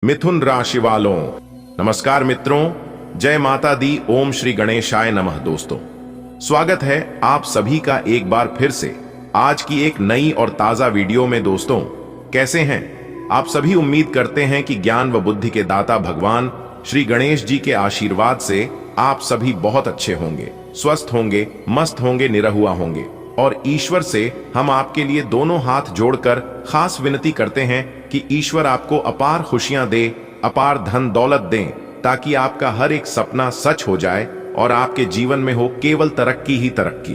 मिथुन राशि वालों, नमस्कार मित्रों, जय माता दी। ओम श्री गणेशाय नमः। दोस्तों, स्वागत है आप सभी का एक बार फिर से आज की एक नई और ताजा वीडियो में। दोस्तों, कैसे हैं आप सभी? उम्मीद करते हैं कि ज्ञान व बुद्धि के दाता भगवान श्री गणेश जी के आशीर्वाद से आप सभी बहुत अच्छे होंगे, स्वस्थ होंगे, मस्त होंगे, निरहुआ होंगे। और ईश्वर से हम आपके लिए दोनों हाथ जोड़कर खास विनती करते हैं कि ईश्वर आपको अपार खुशियां दे, अपार धन दौलत दें, ताकि आपका हर एक सपना सच हो जाए और आपके जीवन में हो केवल तरक्की ही तरक्की।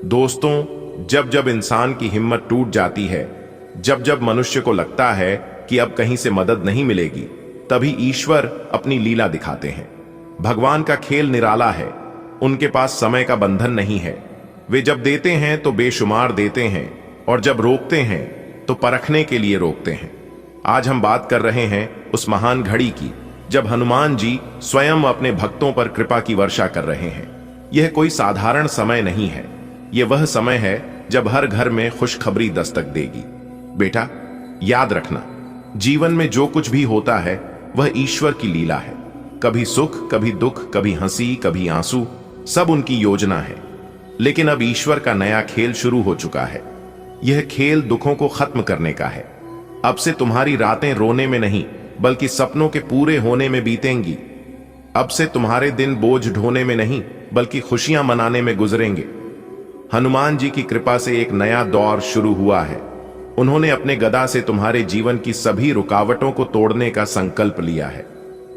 दोस्तों, जब जब इंसान की हिम्मत टूट जाती है, जब जब मनुष्य को लगता है कि अब कहीं से मदद नहीं मिलेगी, तभी ईश्वर अपनी लीला दिखाते हैं। भगवान का खेल निराला है, उनके पास समय का बंधन नहीं है। वे जब देते हैं तो बेशुमार देते हैं, और जब रोकते हैं तो परखने के लिए रोकते हैं। आज हम बात कर रहे हैं उस महान घड़ी की जब हनुमान जी स्वयं अपने भक्तों पर कृपा की वर्षा कर रहे हैं। यह कोई साधारण समय नहीं है, यह वह समय है जब हर घर में खुशखबरी दस्तक देगी। बेटा, याद रखना, जीवन में जो कुछ भी होता है वह ईश्वर की लीला है। कभी सुख, कभी दुख, कभी हंसी, कभी आंसू, सब उनकी योजना है। लेकिन अब ईश्वर का नया खेल शुरू हो चुका है। यह खेल दुखों को खत्म करने का है। अब से तुम्हारी रातें रोने में नहीं, बल्कि सपनों के पूरे होने में बीतेंगी। अब से तुम्हारे दिन बोझ ढोने में नहीं, बल्कि खुशियां मनाने में गुजरेंगे। हनुमान जी की कृपा से एक नया दौर शुरू हुआ है। उन्होंने अपने गदा से तुम्हारे जीवन की सभी रुकावटों को तोड़ने का संकल्प लिया है।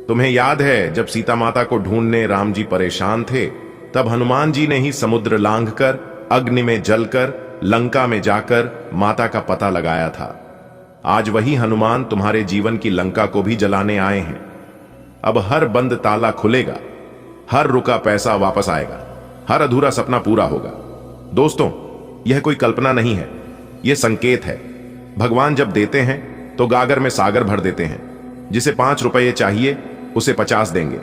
तुम्हें याद है, जब सीता माता को ढूंढने राम जी परेशान थे, तब हनुमान जी ने ही समुद्र लांघकर, अग्नि में जलकर, लंका में जाकर माता का पता लगाया था। आज वही हनुमान तुम्हारे जीवन की लंका को भी जलाने आए हैं। अब हर बंद ताला खुलेगा, हर रुका पैसा वापस आएगा, हर अधूरा सपना पूरा होगा। दोस्तों, यह कोई कल्पना नहीं है, यह संकेत है। भगवान जब देते हैं तो गागर में सागर भर देते हैं। जिसे 5 रुपये चाहिए उसे 50 देंगे,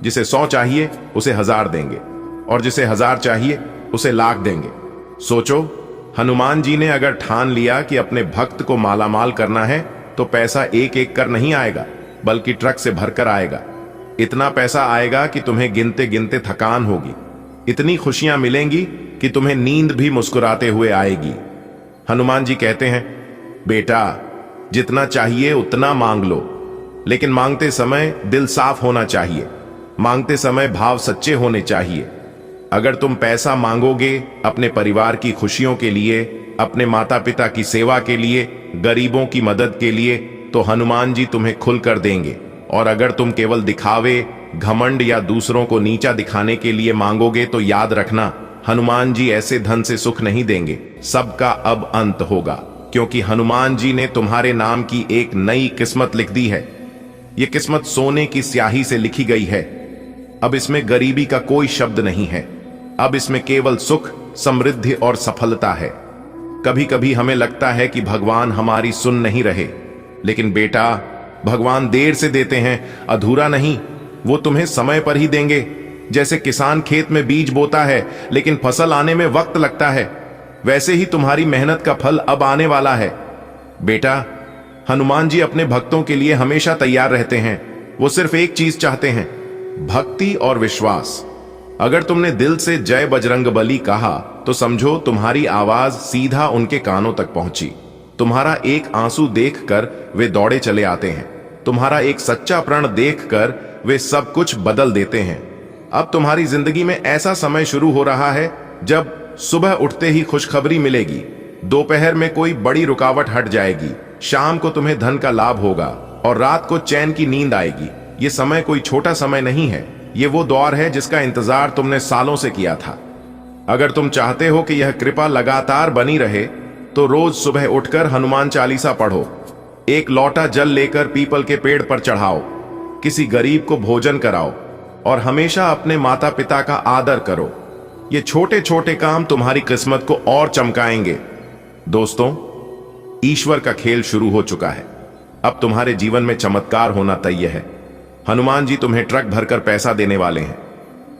जिसे 100 चाहिए उसे 1000 देंगे, और जिसे 1000 चाहिए उसे लाख देंगे। सोचो, हनुमान जी ने अगर ठान लिया कि अपने भक्त को मालामाल करना है, तो पैसा एक एक कर नहीं आएगा, बल्कि ट्रक से भरकर आएगा। इतना पैसा आएगा कि तुम्हें गिनते गिनते थकान होगी। इतनी खुशियां मिलेंगी कि तुम्हें नींद भी मुस्कुराते हुए आएगी। हनुमान जी कहते हैं, बेटा, जितना चाहिए उतना मांग लो, लेकिन मांगते समय दिल साफ होना चाहिए, मांगते समय भाव सच्चे होने चाहिए। अगर तुम पैसा मांगोगे अपने परिवार की खुशियों के लिए, अपने माता पिता की सेवा के लिए, गरीबों की मदद के लिए, तो हनुमान जी तुम्हें खुलकर देंगे। और अगर तुम केवल दिखावे, घमंड या दूसरों को नीचा दिखाने के लिए मांगोगे, तो याद रखना, हनुमान जी ऐसे धन से सुख नहीं देंगे। सबका अब अंत होगा, क्योंकि हनुमान जी ने तुम्हारे नाम की एक नई किस्मत लिख दी है। यह किस्मत सोने की स्याही से लिखी गई है। अब इसमें गरीबी का कोई शब्द नहीं है। अब इसमें केवल सुख, समृद्धि और सफलता है। कभी कभी हमें लगता है कि भगवान हमारी सुन नहीं रहे, लेकिन बेटा, भगवान देर से देते हैं, अधूरा नहीं। वो तुम्हें समय पर ही देंगे। जैसे किसान खेत में बीज बोता है, लेकिन फसल आने में वक्त लगता है, वैसे ही तुम्हारी मेहनत का फल अब आने वाला है। बेटा, हनुमान जी अपने भक्तों के लिए हमेशा तैयार रहते हैं। वो सिर्फ एक चीज चाहते हैं, भक्ति और विश्वास। अगर तुमने दिल से जय बजरंगबली कहा, तो समझो तुम्हारी आवाज सीधा उनके कानों तक पहुंची। तुम्हारा एक आंसू देखकर वे दौड़े चले आते हैं। तुम्हारा एक सच्चा प्रण देखकर वे सब कुछ बदल देते हैं। अब तुम्हारी जिंदगी में ऐसा समय शुरू हो रहा है जब सुबह उठते ही खुशखबरी मिलेगी, दोपहर में कोई बड़ी रुकावट हट जाएगी, शाम को तुम्हें धन का लाभ होगा, और रात को चैन की नींद आएगी। ये समय कोई छोटा समय नहीं है, ये वो दौर है जिसका इंतजार तुमने सालों से किया था। अगर तुम चाहते हो कि यह कृपा लगातार बनी रहे, तो रोज सुबह उठकर हनुमान चालीसा पढ़ो, एक लौटा जल लेकर पीपल के पेड़ पर चढ़ाओ, किसी गरीब को भोजन कराओ, और हमेशा अपने माता पिता का आदर करो। ये छोटे छोटे काम तुम्हारी किस्मत को और चमकाएंगे। दोस्तों, ईश्वर का खेल शुरू हो चुका है। अब तुम्हारे जीवन में चमत्कार होना तय है। हनुमान जी तुम्हें ट्रक भरकर पैसा देने वाले हैं,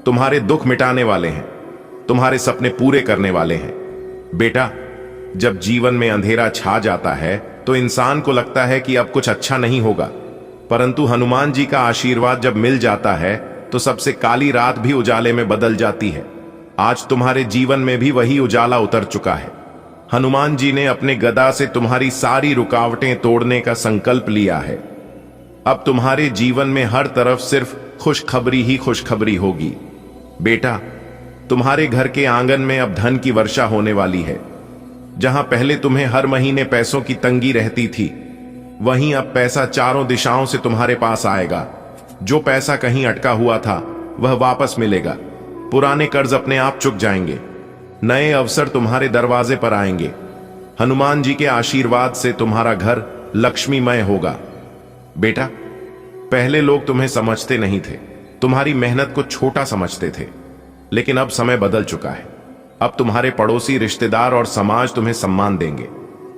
तुम्हारे दुख मिटाने वाले हैं, तुम्हारे सपने पूरे करने वाले हैं। बेटा, जब जीवन में अंधेरा छा जाता है, तो इंसान को लगता है कि अब कुछ अच्छा नहीं होगा। परंतु हनुमान जी का आशीर्वाद जब मिल जाता है तो सबसे काली रात भी उजाले में बदल जाती है। आज तुम्हारे जीवन में भी वही उजाला उतर चुका है। हनुमान जी ने अपने गदा से तुम्हारी सारी रुकावटें तोड़ने का संकल्प लिया है। अब तुम्हारे जीवन में हर तरफ सिर्फ खुशखबरी ही खुशखबरी होगी। बेटा, तुम्हारे घर के आंगन में अब धन की वर्षा होने वाली है। जहां पहले तुम्हें हर महीने पैसों की तंगी रहती थी, वहीं अब पैसा चारों दिशाओं से तुम्हारे पास आएगा। जो पैसा कहीं अटका हुआ था वह वापस मिलेगा। पुराने कर्ज अपने आप चुक जाएंगे। नए अवसर तुम्हारे दरवाजे पर आएंगे। हनुमान जी के आशीर्वाद से तुम्हारा घर लक्ष्मीमय होगा। बेटा, पहले लोग तुम्हें समझते नहीं थे, तुम्हारी मेहनत को छोटा समझते थे, लेकिन अब समय बदल चुका है। अब तुम्हारे पड़ोसी, रिश्तेदार और समाज तुम्हें सम्मान देंगे।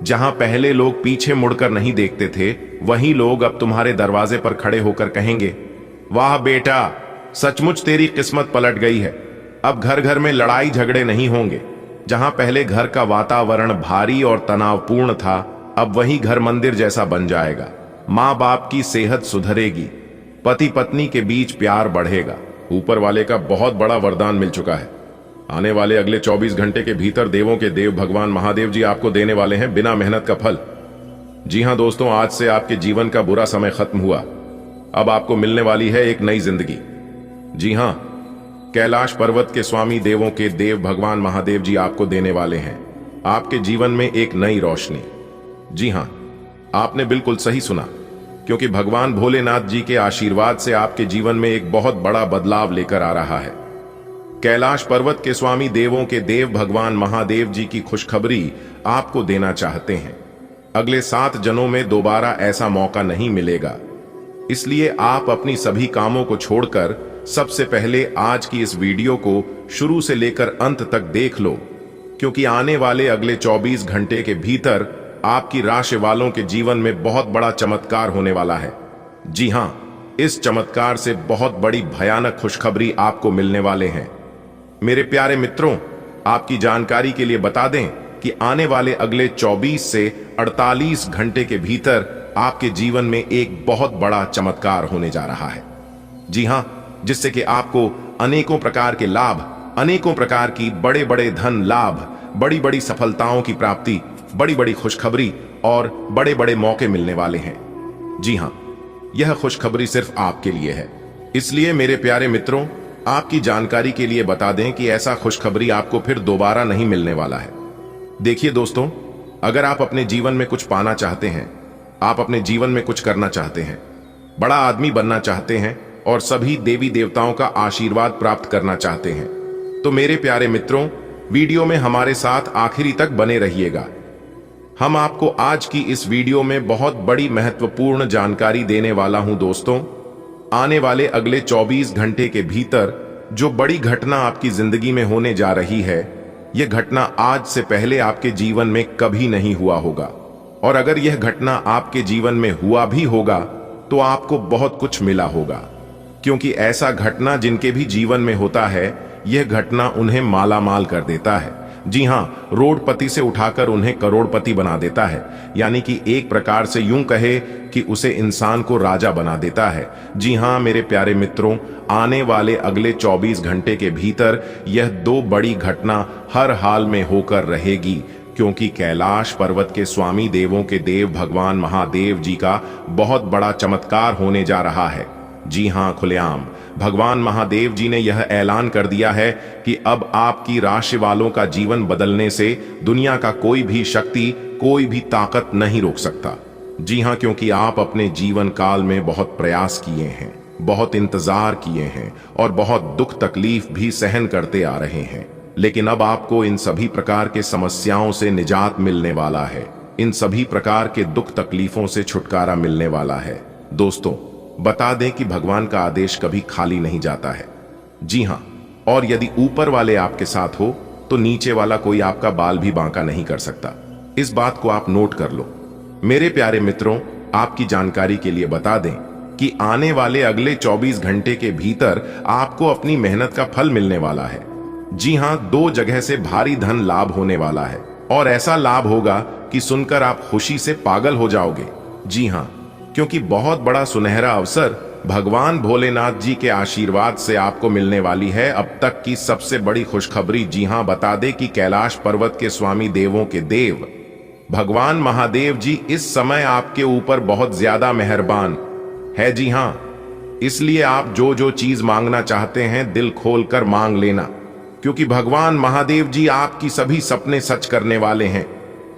जहां पहले लोग पीछे मुड़कर नहीं देखते थे, वहीं लोग अब तुम्हारे दरवाजे पर खड़े होकर कहेंगे, वाह बेटा, सचमुच तेरी किस्मत पलट गई है। अब घर घर में लड़ाई झगड़े नहीं होंगे। जहां पहले घर का वातावरण भारी और तनावपूर्ण था, अब वही घर मंदिर जैसा बन जाएगा। माँ बाप की सेहत सुधरेगी, पति पत्नी के बीच प्यार बढ़ेगा। ऊपर वाले का बहुत बड़ा वरदान मिल चुका है। आने वाले अगले 24 घंटे के भीतर देवों के देव भगवान महादेव जी आपको देने वाले हैं बिना मेहनत का फल। जी हां दोस्तों, आज से आपके जीवन का बुरा समय खत्म हुआ। अब आपको मिलने वाली है एक नई जिंदगी। जी हां, कैलाश पर्वत के स्वामी देवों के देव भगवान महादेव जी आपको देने वाले हैं आपके जीवन में एक नई रोशनी। जी हां, आपने बिल्कुल सही सुना, क्योंकि भगवान भोलेनाथ जी के आशीर्वाद से आपके जीवन में एक बहुत बड़ा बदलाव लेकर आ रहा है। कैलाश पर्वत के स्वामी देवों के देव भगवान महादेव जी की खुशखबरी आपको देना चाहते हैं। अगले 7 जन्मों में दोबारा ऐसा मौका नहीं मिलेगा। इसलिए आप अपनी सभी कामों को छोड़कर सबसे पहले आज की इस वीडियो को शुरू से लेकर अंत तक देख लो, क्योंकि आने वाले अगले 24 घंटे के भीतर आपकी राशि वालों के जीवन में बहुत बड़ा चमत्कार होने वाला है। जी हां, इस चमत्कार से बहुत बड़ी भयानक खुशखबरी आपको मिलने वाले हैं। मेरे प्यारे मित्रों, आपकी जानकारी के लिए बता दें कि आने वाले अगले 24 से 48 घंटे के भीतर आपके जीवन में एक बहुत बड़ा चमत्कार होने जा रहा है। जी हां, जिससे कि आपको अनेकों प्रकार के लाभ, अनेकों प्रकार की बड़े बड़े धन लाभ, बड़ी बड़ी सफलताओं की प्राप्ति, बड़ी बड़ी खुशखबरी और बड़े बड़े मौके मिलने वाले हैं। जी हां, यह खुशखबरी सिर्फ आपके लिए है। इसलिए मेरे प्यारे मित्रों, आपकी जानकारी के लिए बता दें कि ऐसा खुशखबरी आपको फिर दोबारा नहीं मिलने वाला है। देखिए दोस्तों, अगर आप अपने जीवन में कुछ पाना चाहते हैं, आप अपने जीवन में कुछ करना चाहते हैं, बड़ा आदमी बनना चाहते हैं और सभी देवी देवताओं का आशीर्वाद प्राप्त करना चाहते हैं, तो मेरे प्यारे मित्रों, वीडियो में हमारे साथ आखिरी तक बने रहिएगा। हम आपको आज की इस वीडियो में बहुत बड़ी महत्वपूर्ण जानकारी देने वाला हूं दोस्तों। आने वाले अगले 24 घंटे के भीतर जो बड़ी घटना आपकी जिंदगी में होने जा रही है, यह घटना आज से पहले आपके जीवन में कभी नहीं हुआ होगा। और अगर यह घटना आपके जीवन में हुआ भी होगा तो आपको बहुत कुछ मिला होगा, क्योंकि ऐसा घटना जिनके भी जीवन में होता है, यह घटना उन्हें मालामाल कर देता है। जी हां, रोडपति से उठाकर उन्हें करोड़पति बना देता है। यानी कि एक प्रकार से यूं कहे कि उसे इंसान को राजा बना देता है। जी हां मेरे प्यारे मित्रों, आने वाले अगले 24 घंटे के भीतर यह 2 बड़ी घटना हर हाल में होकर रहेगी, क्योंकि कैलाश पर्वत के स्वामी देवों के देव भगवान महादेव जी का बहुत बड़ा चमत्कार होने जा रहा है। जी हां, खुलेआम भगवान महादेव जी ने यह ऐलान कर दिया है कि अब आपकी राशि वालों का जीवन बदलने से दुनिया का कोई भी शक्ति, कोई भी ताकत नहीं रोक सकता। जी हां, क्योंकि आप अपने जीवन काल में बहुत प्रयास किए हैं, बहुत इंतजार किए हैं और बहुत दुख तकलीफ भी सहन करते आ रहे हैं, लेकिन अब आपको इन सभी प्रकार के समस्याओं से निजात मिलने वाला है। इन सभी प्रकार के दुख तकलीफों से छुटकारा मिलने वाला है। दोस्तों, बता दें कि भगवान का आदेश कभी खाली नहीं जाता है। जी हां, और यदि ऊपर वाले आपके साथ हो तो नीचे वाला कोई आपका बाल भी बांका नहीं कर सकता। इस बात को आप नोट कर लो। मेरे प्यारे मित्रों, आपकी जानकारी के लिए बता दें कि आने वाले अगले 24 घंटे के भीतर आपको अपनी मेहनत का फल मिलने वाला है। जी हां, 2 जगह से भारी धन लाभ होने वाला है और ऐसा लाभ होगा कि सुनकर आप खुशी से पागल हो जाओगे। जी हां, क्योंकि बहुत बड़ा सुनहरा अवसर भगवान भोलेनाथ जी के आशीर्वाद से आपको मिलने वाली है। अब तक की सबसे बड़ी खुशखबरी। जी हां, बता दें कि कैलाश पर्वत के स्वामी देवों के देव भगवान महादेव जी इस समय आपके ऊपर बहुत ज्यादा मेहरबान है। जी हां, इसलिए आप जो जो चीज मांगना चाहते हैं दिल खोलकर मांग लेना, क्योंकि भगवान महादेव जी आपकी सभी सपने सच करने वाले हैं।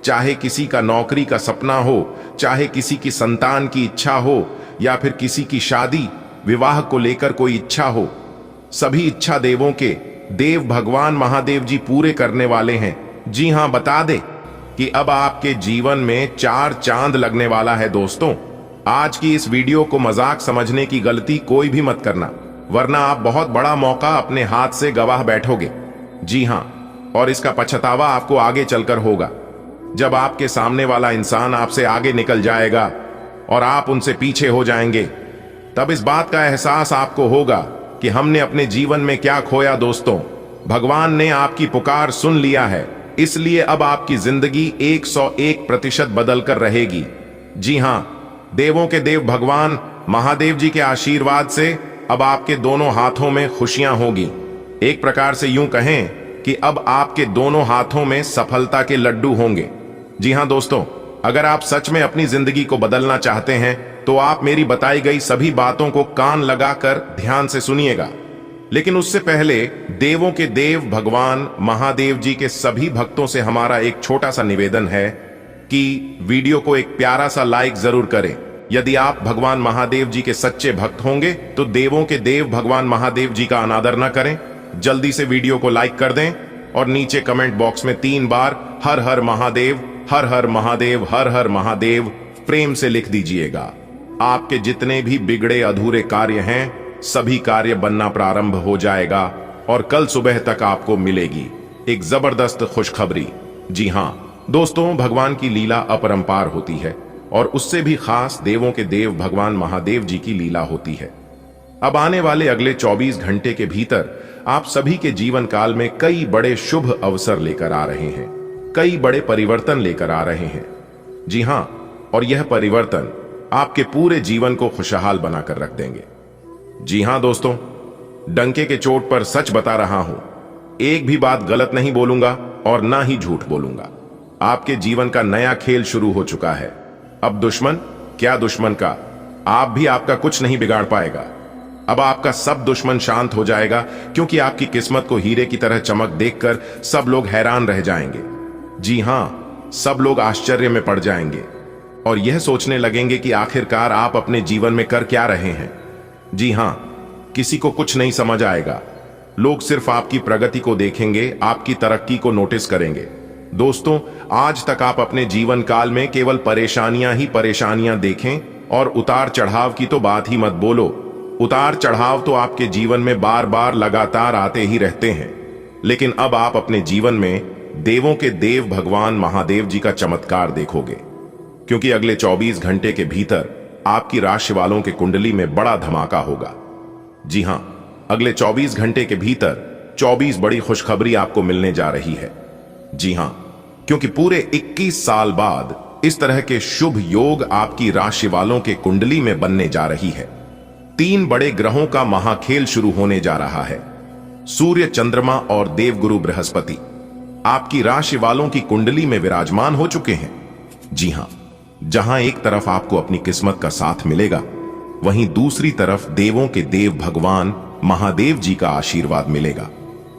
चाहे किसी का नौकरी का सपना हो, चाहे किसी की संतान की इच्छा हो, या फिर किसी की शादी विवाह को लेकर कोई इच्छा हो, सभी इच्छा देवों के देव भगवान महादेव जी पूरे करने वाले हैं। जी हां, बता दे कि अब आपके जीवन में 4 चांद लगने वाला है। दोस्तों, आज की इस वीडियो को मजाक समझने की गलती कोई भी मत करना, वरना आप बहुत बड़ा मौका अपने हाथ से गवाह बैठोगे। जी हां, और इसका पछतावा आपको आगे चलकर होगा, जब आपके सामने वाला इंसान आपसे आगे निकल जाएगा और आप उनसे पीछे हो जाएंगे। तब इस बात का एहसास आपको होगा कि हमने अपने जीवन में क्या खोया। दोस्तों, भगवान ने आपकी पुकार सुन लिया है, इसलिए अब आपकी जिंदगी 101% बदलकर रहेगी। जी हां, देवों के देव भगवान महादेव जी के आशीर्वाद से अब आपके दोनों हाथों में खुशियां होगी। एक प्रकार से यूं कहें कि अब आपके दोनों हाथों में सफलता के लड्डू होंगे। जी हां दोस्तों, अगर आप सच में अपनी जिंदगी को बदलना चाहते हैं तो आप मेरी बताई गई सभी बातों को कान लगाकर ध्यान से सुनिएगा। लेकिन उससे पहले देवों के देव भगवान महादेव जी के सभी भक्तों से हमारा एक छोटा सा निवेदन है कि वीडियो को एक प्यारा सा लाइक जरूर करें। यदि आप भगवान महादेव जी के सच्चे भक्त होंगे तो देवों के देव भगवान महादेव जी का अनादर न करें। जल्दी से वीडियो को लाइक कर दें और नीचे कमेंट बॉक्स में 3 बार हर हर महादेव, हर हर महादेव, हर हर महादेव प्रेम से लिख दीजिएगा। आपके जितने भी बिगड़े अधूरे कार्य हैं, सभी कार्य बनना प्रारंभ हो जाएगा और कल सुबह तक आपको मिलेगी एक जबरदस्त खुशखबरी। जी हां दोस्तों, भगवान की लीला अपरंपार होती है और उससे भी खास देवों के देव भगवान महादेव जी की लीला होती है। अब आने वाले अगले 24 घंटे के भीतर आप सभी के जीवन काल में कई बड़े शुभ अवसर लेकर आ रहे हैं, कई बड़े परिवर्तन लेकर आ रहे हैं। जी हां, और यह परिवर्तन आपके पूरे जीवन को खुशहाल बनाकर रख देंगे। जी हां दोस्तों, डंके के चोट पर सच बता रहा हूं, एक भी बात गलत नहीं बोलूंगा और ना ही झूठ बोलूंगा। आपके जीवन का नया खेल शुरू हो चुका है। अब दुश्मन क्या दुश्मन का, आप भी आपका कुछ नहीं बिगाड़ पाएगा। अब आपका सब दुश्मन शांत हो जाएगा, क्योंकि आपकी किस्मत को हीरे की तरह चमक देखकर सब लोग हैरान रह जाएंगे। जी हां, सब लोग आश्चर्य में पड़ जाएंगे और यह सोचने लगेंगे कि आखिरकार आप अपने जीवन में कर क्या रहे हैं। जी हां, किसी को कुछ नहीं समझ आएगा। लोग सिर्फ आपकी प्रगति को देखेंगे, आपकी तरक्की को नोटिस करेंगे। दोस्तों, आज तक आप अपने जीवन काल में केवल परेशानियां ही परेशानियां देखें और उतार चढ़ाव की तो बात ही मत बोलो। उतार चढ़ाव तो आपके जीवन में बार बार लगातार आते ही रहते हैं, लेकिन अब आप अपने जीवन में देवों के देव भगवान महादेव जी का चमत्कार देखोगे, क्योंकि अगले 24 घंटे के भीतर आपकी राशि वालों के कुंडली में बड़ा धमाका होगा। जी हां, अगले 24 घंटे के भीतर 24 बड़ी खुशखबरी आपको मिलने जा रही है। जी हां, क्योंकि पूरे 21 साल बाद इस तरह के शुभ योग आपकी राशि वालों के कुंडली में बनने जा रही है। 3 बड़े ग्रहों का महाखेल शुरू होने जा रहा है। सूर्य, चंद्रमा और देवगुरु बृहस्पति आपकी राशि वालों की कुंडली में विराजमान हो चुके हैं। जी हां, जहां एक तरफ आपको अपनी किस्मत का साथ मिलेगा, वहीं दूसरी तरफ देवों के देव भगवान महादेव जी का आशीर्वाद मिलेगा।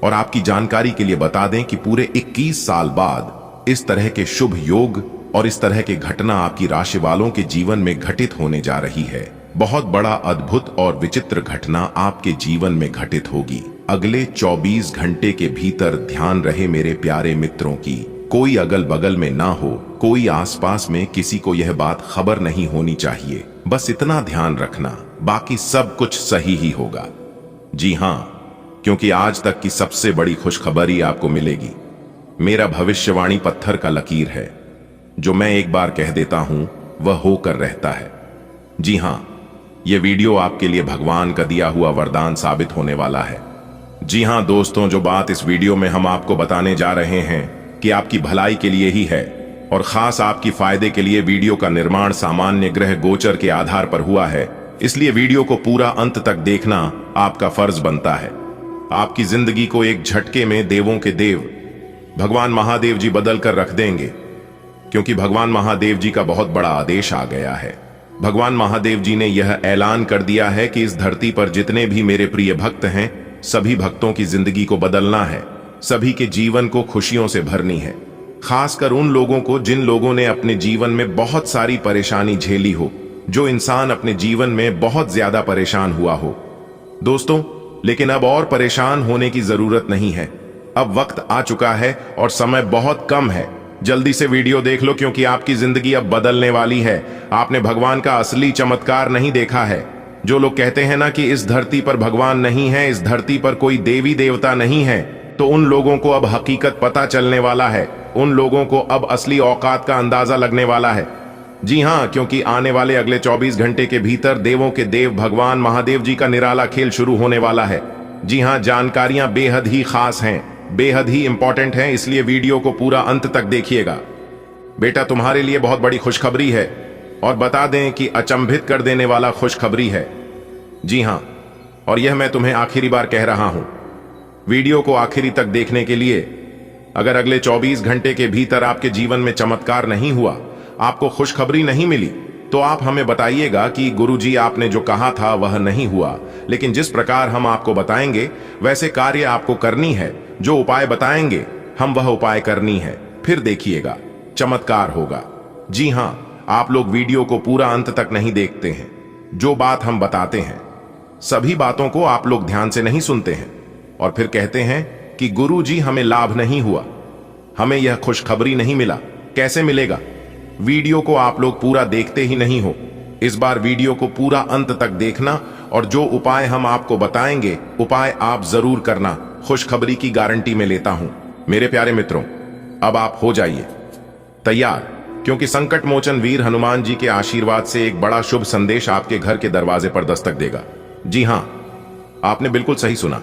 और आपकी जानकारी के लिए बता दें कि पूरे 21 साल बाद इस तरह के शुभ योग और इस तरह की घटना आपकी राशि वालों के जीवन में घटित होने जा रही है। बहुत बड़ा, अद्भुत और विचित्र घटना आपके जीवन में घटित होगी अगले 24 घंटे के भीतर। ध्यान रहे मेरे प्यारे मित्रों की, कोई अगल बगल में ना हो, कोई आसपास में किसी को यह बात खबर नहीं होनी चाहिए। बस इतना ध्यान रखना, बाकी सब कुछ सही ही होगा। जी हां, क्योंकि आज तक की सबसे बड़ी खुशखबरी आपको मिलेगी। मेरा भविष्यवाणी पत्थर का लकीर है, जो मैं एक बार कह देता हूं वह होकर रहता है। जी हां, यह वीडियो आपके लिए भगवान का दिया हुआ वरदान साबित होने वाला है। जी हां दोस्तों, जो बात इस वीडियो में हम आपको बताने जा रहे हैं कि आपकी भलाई के लिए ही है और खास आपकी फायदे के लिए वीडियो का निर्माण सामान्य ग्रह गोचर के आधार पर हुआ है, इसलिए वीडियो को पूरा अंत तक देखना आपका फर्ज बनता है। आपकी जिंदगी को एक झटके में देवों के देव भगवान महादेव जी बदल कर रख देंगे, क्योंकि भगवान महादेव जी का बहुत बड़ा आदेश आ गया है। भगवान महादेव जी ने यह ऐलान कर दिया है कि इस धरती पर जितने भी मेरे प्रिय भक्त हैं, सभी भक्तों की जिंदगी को बदलना है, सभी के जीवन को खुशियों से भरनी है। खासकर उन लोगों को जिन लोगों ने अपने जीवन में बहुत सारी परेशानी झेली हो, जो इंसान अपने जीवन में बहुत ज्यादा परेशान हुआ हो। दोस्तों, लेकिन अब और परेशान होने की जरूरत नहीं है। अब वक्त आ चुका है और समय बहुत कम है। जल्दी से वीडियो देख लो, क्योंकि आपकी जिंदगी अब बदलने वाली है। आपने भगवान का असली चमत्कार नहीं देखा है। जो लोग कहते हैं ना कि इस धरती पर भगवान नहीं है, इस धरती पर कोई देवी देवता नहीं है, तो उन लोगों को अब हकीकत पता चलने वाला है। उन लोगों को अब असली औकात का अंदाजा लगने वाला है। जी हां, क्योंकि आने वाले अगले 24 घंटे के भीतर देवों के देव भगवान महादेव जी का निराला खेल शुरू होने वाला है। जी हां, जानकारियां बेहद ही खास हैं, बेहद ही इंपॉर्टेंट हैं, इसलिए वीडियो को पूरा अंत तक देखिएगा। बेटा, तुम्हारे लिए बहुत बड़ी खुशखबरी है, और बता दें कि अचंभित कर देने वाला खुशखबरी है। जी हां, और यह मैं तुम्हें आखिरी बार कह रहा हूं। वीडियो को आखिरी तक देखने के लिए, अगर अगले 24 घंटे के भीतर आपके जीवन में चमत्कार नहीं हुआ, आपको खुशखबरी नहीं मिली, तो आप हमें बताइएगा कि गुरुजी आपने जो कहा था वह नहीं हुआ। लेकिन जिस प्रकार हम आपको बताएंगे वैसे कार्य आपको करनी है। जो उपाय बताएंगे हम वह उपाय करनी है, फिर देखिएगा चमत्कार होगा। जी हां, आप लोग वीडियो को पूरा अंत तक नहीं देखते हैं। जो बात हम बताते हैं, सभी बातों को आप लोग ध्यान से नहीं सुनते हैं, और फिर कहते हैं कि गुरुजी हमें लाभ नहीं हुआ, हमें यह खुशखबरी नहीं मिला। कैसे मिलेगा? वीडियो को आप लोग पूरा देखते ही नहीं हो। इस बार वीडियो को पूरा अंत तक देखना, और जो उपाय हम आपको बताएंगे उपाय आप जरूर करना। खुशखबरी की गारंटी में लेता हूं। मेरे प्यारे मित्रों, अब आप हो जाइए तैयार, क्योंकि संकट मोचन वीर हनुमान जी के आशीर्वाद से एक बड़ा शुभ संदेश आपके घर के दरवाजे पर दस्तक देगा। जी हां, आपने बिल्कुल सही सुना।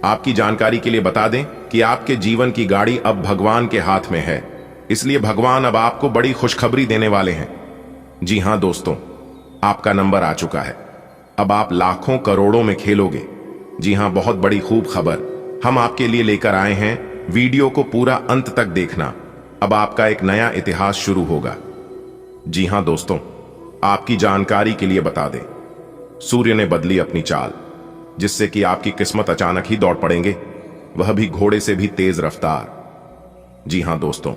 आपकी जानकारी के लिए बता दें कि आपके जीवन की गाड़ी अब भगवान के हाथ में है, इसलिए भगवान अब आपको बड़ी खुशखबरी देने वाले हैं। जी हां दोस्तों, आपका नंबर आ चुका है। अब आप लाखों करोड़ों में खेलोगे। जी हां, बहुत बड़ी खूब खबर हम आपके लिए लेकर आए हैं। वीडियो को पूरा अंत तक देखना। अब आपका एक नया इतिहास शुरू होगा। जी हां दोस्तों, आपकी जानकारी के लिए बता दें, सूर्य ने बदली अपनी चाल, जिससे कि आपकी किस्मत अचानक ही दौड़ पड़ेंगे, वह भी घोड़े से भी तेज रफ्तार। जी हां दोस्तों,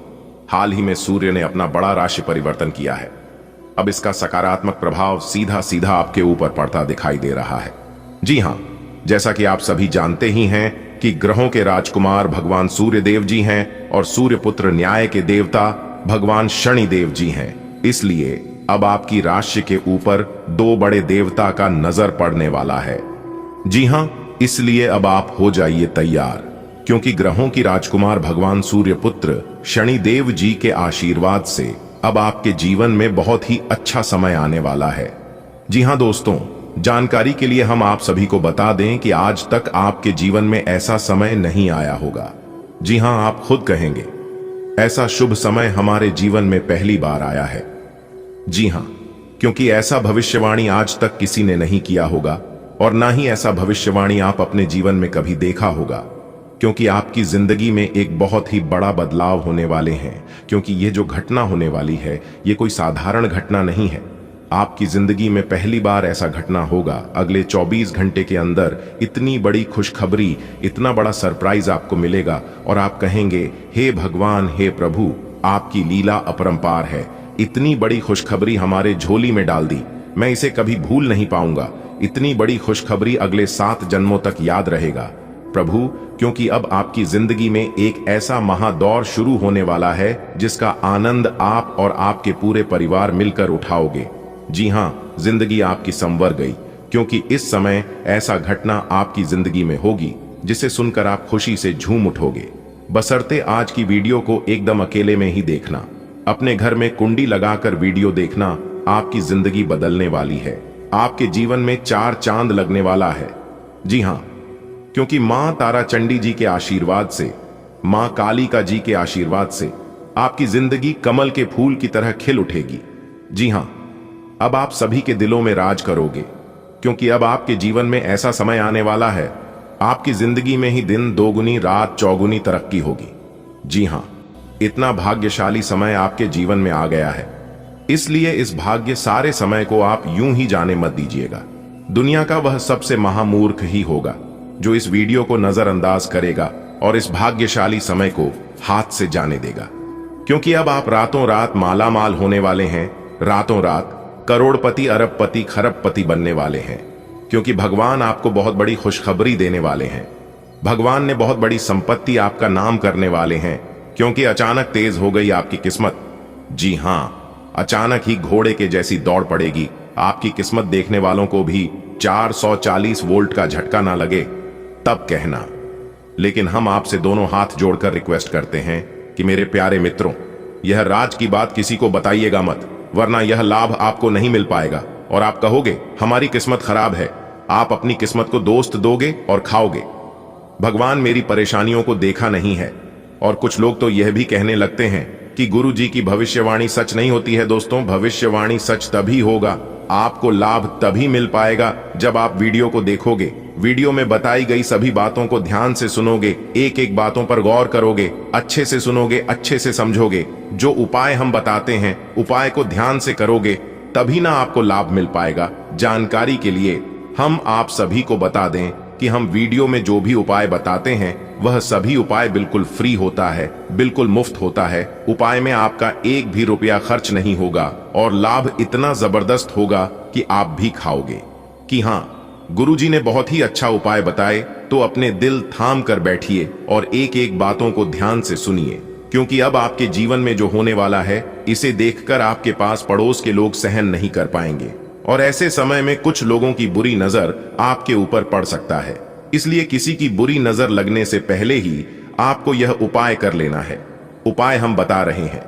हाल ही में सूर्य ने अपना बड़ा राशि परिवर्तन किया है। अब इसका सकारात्मक प्रभाव सीधा सीधा आपके ऊपर पड़ता दिखाई दे रहा है। जी हां, जैसा कि आप सभी जानते ही हैं कि ग्रहों के राजकुमार भगवान सूर्य देव जी हैं, और सूर्य पुत्र न्याय के देवता भगवान शनि देव जी हैं। इसलिए अब आपकी राशि के ऊपर 2 बड़े देवता का नजर पड़ने वाला है। जी हां, इसलिए अब आप हो जाइए तैयार, क्योंकि ग्रहों की राजकुमार भगवान सूर्य पुत्र शनि देव जी के आशीर्वाद से अब आपके जीवन में बहुत ही अच्छा समय आने वाला है। जी हां दोस्तों, जानकारी के लिए हम आप सभी को बता दें कि आज तक आपके जीवन में ऐसा समय नहीं आया होगा। जी हां, आप खुद कहेंगे, ऐसा शुभ समय हमारे जीवन में पहली बार आया है। जी हां, क्योंकि ऐसा भविष्यवाणी आज तक किसी ने नहीं किया होगा, और ना ही ऐसा भविष्यवाणी आप अपने जीवन में कभी देखा होगा, क्योंकि आपकी जिंदगी में एक बहुत ही बड़ा बदलाव होने वाले हैं। क्योंकि ये जो घटना होने वाली है, ये कोई साधारण घटना नहीं है। आपकी जिंदगी में पहली बार ऐसा घटना होगा। अगले 24 घंटे के अंदर इतनी बड़ी खुशखबरी, इतना बड़ा सरप्राइज आपको मिलेगा, और आप कहेंगे, हे भगवान, हे प्रभु, आपकी लीला अपरंपार है। इतनी बड़ी खुशखबरी हमारे झोली में डाल दी, मैं इसे कभी भूल नहीं पाऊंगा। इतनी बड़ी खुशखबरी अगले 7 जन्मों तक याद रहेगा प्रभु, क्योंकि अब आपकी जिंदगी में एक ऐसा महादौर शुरू होने वाला है जिसका आनंद आप और आपके पूरे परिवार मिलकर उठाओगे। जी हां, जिंदगी आपकी संवर गई, क्योंकि इस समय ऐसा घटना आपकी जिंदगी में होगी जिसे सुनकर आप खुशी से झूम उठोगे। बशर्ते आज की वीडियो को एकदम अकेले में ही देखना। अपने घर में कुंडी लगाकर वीडियो देखना आपकी जिंदगी बदलने वाली है। आपके जीवन में 4 चांद लगने वाला है। जी हां, क्योंकि मां तारा चंडी जी के आशीर्वाद से, मां कालिका जी के आशीर्वाद से आपकी जिंदगी कमल के फूल की तरह खिल उठेगी। जी हां, अब आप सभी के दिलों में राज करोगे, क्योंकि अब आपके जीवन में ऐसा समय आने वाला है, आपकी जिंदगी में ही दिन दोगुनी रात चौगुनी तरक्की होगी। जी हां, इतना भाग्यशाली समय आपके जीवन में आ गया है, इसलिए इस भाग्य सारे समय को आप यूं ही जाने मत दीजिएगा। दुनिया का वह सबसे महामूर्ख ही होगा जो इस वीडियो को नजरअंदाज करेगा और इस भाग्यशाली समय को हाथ से जाने देगा, क्योंकि अब आप रातों रात मालामाल होने वाले हैं, रातों रात करोड़पति अरबपति खरबपति बनने वाले हैं, क्योंकि भगवान आपको बहुत बड़ी खुशखबरी देने वाले हैं। भगवान ने बहुत बड़ी संपत्ति आपका नाम करने वाले हैं, क्योंकि अचानक तेज हो गई आपकी किस्मत। जी हां, अचानक ही घोड़े के जैसी दौड़ पड़ेगी आपकी किस्मत। देखने वालों को भी 440 वोल्ट का झटका ना लगे तब कहना। लेकिन हम आपसे दोनों हाथ जोड़कर रिक्वेस्ट करते हैं कि मेरे प्यारे मित्रों, यह राज की बात किसी को बताइएगा मत, वरना यह लाभ आपको नहीं मिल पाएगा और आप कहोगे हमारी किस्मत खराब है। आप अपनी किस्मत को दोस्त दोगे और खाओगे। भगवान मेरी परेशानियों को देखा नहीं है। और कुछ लोग तो यह भी कहने लगते हैं कि गुरु जी की भविष्यवाणी सच नहीं होती है। दोस्तों, भविष्यवाणी सच तभी होगा, आपको लाभ तभी मिल पाएगा जब आप वीडियो को देखोगे, वीडियो में बताई गई सभी बातों को ध्यान से सुनोगे, एक एक बातों पर गौर करोगे, अच्छे से सुनोगे, अच्छे से समझोगे। जो उपाय हम बताते हैं उपाय को ध्यान से करोगे, तभी ना आपको लाभ मिल पाएगा। जानकारी के लिए हम आप सभी को बता दें कि हम वीडियो में जो भी उपाय बताते हैं वह सभी उपाय बिल्कुल फ्री होता है, बिल्कुल मुफ्त होता है। उपाय में आपका एक भी रुपया खर्च नहीं होगा और लाभ इतना जबरदस्त होगा कि आप भी खाओगे। कि हाँ, गुरुजी ने बहुत ही अच्छा उपाय बताए, तो अपने दिल थाम कर बैठिए और एक एक बातों को ध्यान से सुनिए, क्योंकि अब आपके जीवन में जो होने वाला है इसे देखकर आपके पास पड़ोस के लोग सहन नहीं कर पाएंगे और ऐसे समय में कुछ लोगों की बुरी नजर आपके ऊपर पड़ सकता है। इसलिए किसी की बुरी नजर लगने से पहले ही आपको यह उपाय कर लेना है। उपाय हम बता रहे हैं।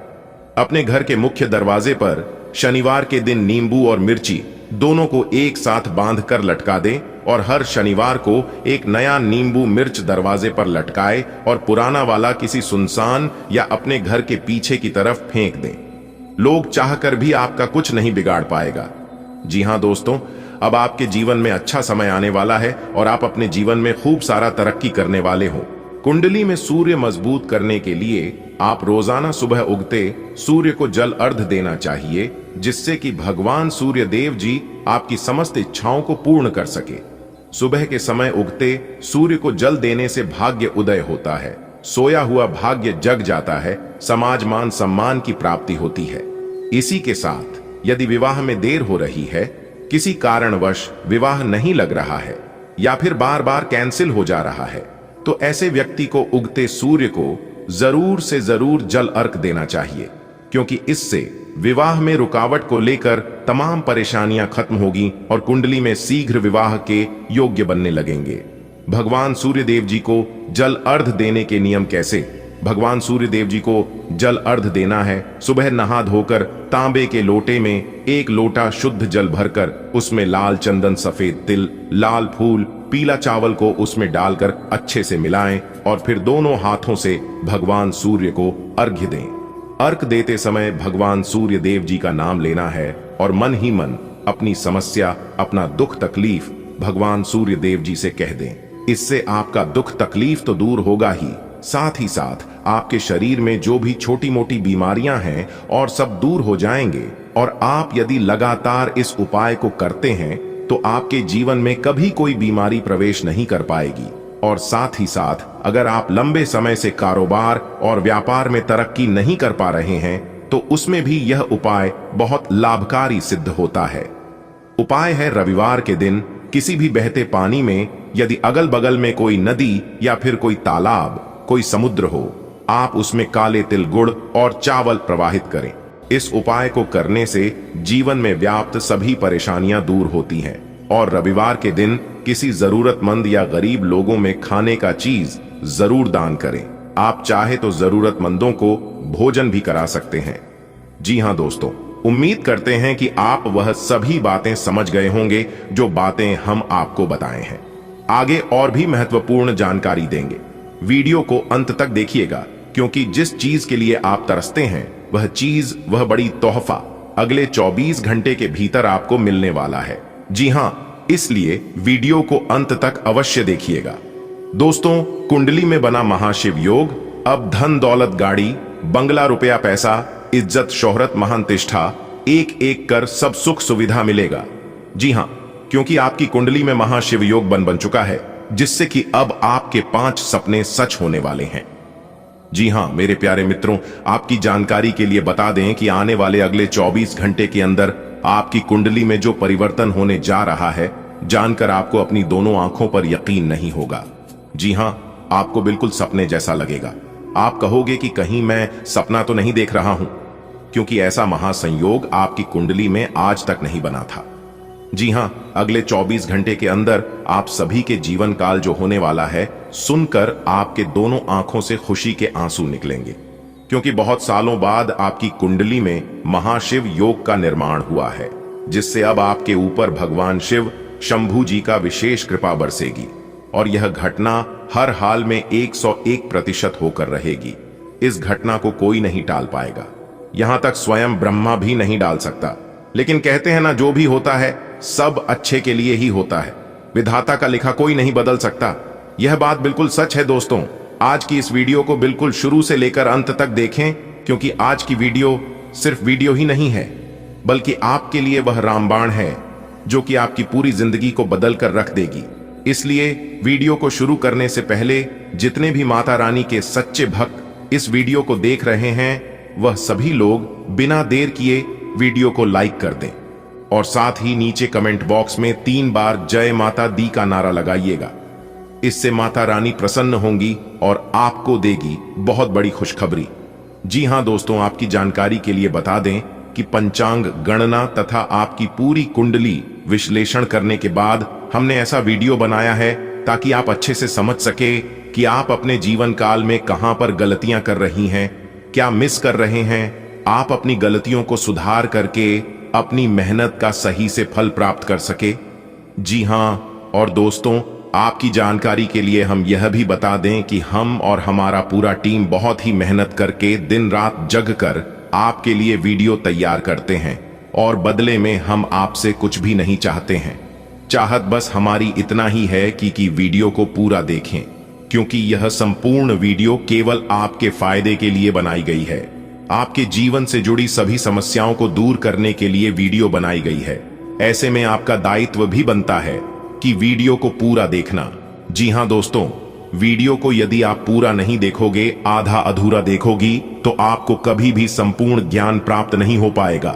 अपने घर के मुख्य दरवाजे पर शनिवार के दिन नींबू और मिर्ची दोनों को एक साथ बांधकर लटका दें और हर शनिवार को एक नया नींबू मिर्च दरवाजे पर लटकाए और पुराना वाला किसी सुनसान या अपने घर के पीछे की तरफ फेंक दें। लोग चाहकर भी आपका कुछ नहीं बिगाड़ पाएगा। जी हां दोस्तों, अब आपके जीवन में अच्छा समय आने वाला है और आप अपने जीवन में खूब सारा तरक्की करने वाले हो। कुंडली में सूर्य मजबूत करने के लिए आप रोजाना सुबह उगते सूर्य को जल अर्घ देना चाहिए, जिससे कि भगवान सूर्य देव जी आपकी समस्त इच्छाओं को पूर्ण कर सके। सुबह के समय उगते सूर्य को जल देने से भाग्य उदय होता है, सोया हुआ भाग्य जग जाता है, समाज मान सम्मान की प्राप्ति होती है। इसी के साथ यदि विवाह में देर हो रही है, किसी कारणवश विवाह नहीं लग रहा है या फिर बार बार कैंसिल हो जा रहा है, तो ऐसे व्यक्ति को उगते सूर्य को जरूर से जरूर जल अर्घ देना चाहिए, क्योंकि इससे विवाह में रुकावट को लेकर तमाम परेशानियां खत्म होगी और कुंडली में शीघ्र विवाह के योग्य बनने लगेंगे। भगवान सूर्य देव जी को जल अर्घ देने के नियम कैसे? भगवान सूर्य देव जी को जल अर्घ देना है। सुबह नहा धोकर तांबे के लोटे में एक लोटा शुद्ध जल भरकर उसमें लाल चंदन, सफेद तिल, लाल फूल, पीला चावल को उसमें डालकर अच्छे से मिलाएं और फिर दोनों हाथों से भगवान सूर्य को अर्घ्य दें। अर्घ देते समय भगवान सूर्य देव जी का नाम लेना है और मन ही मन अपनी समस्या, अपना दुख तकलीफ भगवान सूर्य देव जी से कह दें। इससे आपका दुख तकलीफ तो दूर होगा ही साथ आपके शरीर में जो भी छोटी मोटी बीमारियां हैं और सब दूर हो जाएंगे। और आप यदि लगातार इस उपाय को करते हैं तो आपके जीवन में कभी कोई बीमारी प्रवेश नहीं कर पाएगी। और साथ ही साथ अगर आप लंबे समय से कारोबार और व्यापार में तरक्की नहीं कर पा रहे हैं तो उसमें भी यह उपाय बहुत लाभकारी सिद्ध होता है। उपाय है रविवार के दिन किसी भी बहते पानी में यदि अगल बगल में कोई नदी या फिर कोई तालाब, कोई समुद्र हो, आप उसमें काले तिल, गुड़ और चावल प्रवाहित करें। इस उपाय को करने से जीवन में व्याप्त सभी परेशानियां दूर होती हैं। और रविवार के दिन किसी जरूरतमंद या गरीब लोगों में खाने का चीज जरूर दान करें। आप चाहे तो जरूरतमंदों को भोजन भी करा सकते हैं। जी हां दोस्तों, उम्मीद करते हैं कि आप वह सभी बातें समझ गए होंगे जो बातें हम आपको बताए हैं। आगे और भी महत्वपूर्ण जानकारी देंगे। वीडियो को अंत तक देखिएगा क्योंकि जिस चीज के लिए आप तरसते हैं वह चीज, वह बड़ी तोहफा अगले 24 घंटे के भीतर आपको मिलने वाला है। जी हां, इसलिए वीडियो को अंत तक अवश्य देखिएगा। दोस्तों, कुंडली में बना महाशिव योग अब धन दौलत गाड़ी बंगला रुपया पैसा इज्जत शोहरत महान तिष्ठा एक एक कर सब सुख सुविधा मिलेगा। जी हां, क्योंकि आपकी कुंडली में महाशिव योग बन चुका है, जिससे कि अब आपके 5 सपने सच होने वाले हैं। जी हां मेरे प्यारे मित्रों, आपकी जानकारी के लिए बता दें कि आने वाले अगले 24 घंटे के अंदर आपकी कुंडली में जो परिवर्तन होने जा रहा है, जानकर आपको अपनी दोनों आंखों पर यकीन नहीं होगा। जी हां, आपको बिल्कुल सपने जैसा लगेगा। आप कहोगे कि कहीं मैं सपना तो नहीं देख रहा हूं, क्योंकि ऐसा महासंयोग आपकी कुंडली में आज तक नहीं बना था। जी हां, अगले 24 घंटे के अंदर आप सभी के जीवन काल जो होने वाला है, सुनकर आपके दोनों आंखों से खुशी के आंसू निकलेंगे, क्योंकि बहुत सालों बाद आपकी कुंडली में महाशिव योग का निर्माण हुआ है, जिससे अब आपके ऊपर भगवान शिव शंभू जी का विशेष कृपा बरसेगी और यह घटना हर हाल में 101% होकर रहेगी। इस घटना को कोई नहीं टाल पाएगा, यहां तक स्वयं ब्रह्मा भी नहीं डाल सकता। लेकिन कहते हैं ना, जो भी होता है सब अच्छे के लिए ही होता है। विधाता का लिखा कोई नहीं बदल सकता। यह बात बिल्कुल सच है। दोस्तों, आज की इस वीडियो को बिल्कुल शुरू से लेकर अंत तक देखें, क्योंकि आज की वीडियो सिर्फ वीडियो ही नहीं है, बल्कि आपके लिए वह रामबाण है जो कि आपकी पूरी जिंदगी को बदल कर रख देगी। इसलिए वीडियो को शुरू करने से पहले जितने भी माता रानी के सच्चे भक्त इस वीडियो को देख रहे हैं, वह सभी लोग बिना देर किए वीडियो को लाइक कर दें और साथ ही नीचे कमेंट बॉक्स में 3 बार जय माता दी का नारा लगाइएगा। इससे माता रानी प्रसन्न होंगी और आपको देगी बहुत बड़ी खुशखबरी। जी हां दोस्तों, आपकी जानकारी के लिए बता दें कि पंचांग गणना तथा आपकी पूरी कुंडली विश्लेषण करने के बाद हमने ऐसा वीडियो बनाया है ताकि आप अच्छे से समझ सके कि आप अपने जीवन काल में कहां पर गलतियां कर रही हैं, क्या मिस कर रहे हैं। आप अपनी गलतियों को सुधार करके अपनी मेहनत का सही से फल प्राप्त कर सके। जी हां, और दोस्तों, आपकी जानकारी के लिए हम यह भी बता दें कि हम और हमारा पूरा टीम बहुत ही मेहनत करके दिन रात जग कर आपके लिए वीडियो तैयार करते हैं और बदले में हम आपसे कुछ भी नहीं चाहते हैं। चाहत बस हमारी इतना ही है कि वीडियो को पूरा देखें, क्योंकि यह संपूर्ण वीडियो केवल आपके फायदे के लिए बनाई गई है। आपके जीवन से जुड़ी सभी समस्याओं को दूर करने के लिए वीडियो बनाई गई है। ऐसे में आपका दायित्व भी बनता है कि वीडियो को पूरा देखना। जी हां दोस्तों, वीडियो को यदि आप पूरा नहीं देखोगे, आधा अधूरा देखोगी, तो आपको कभी भी संपूर्ण ज्ञान प्राप्त नहीं हो पाएगा।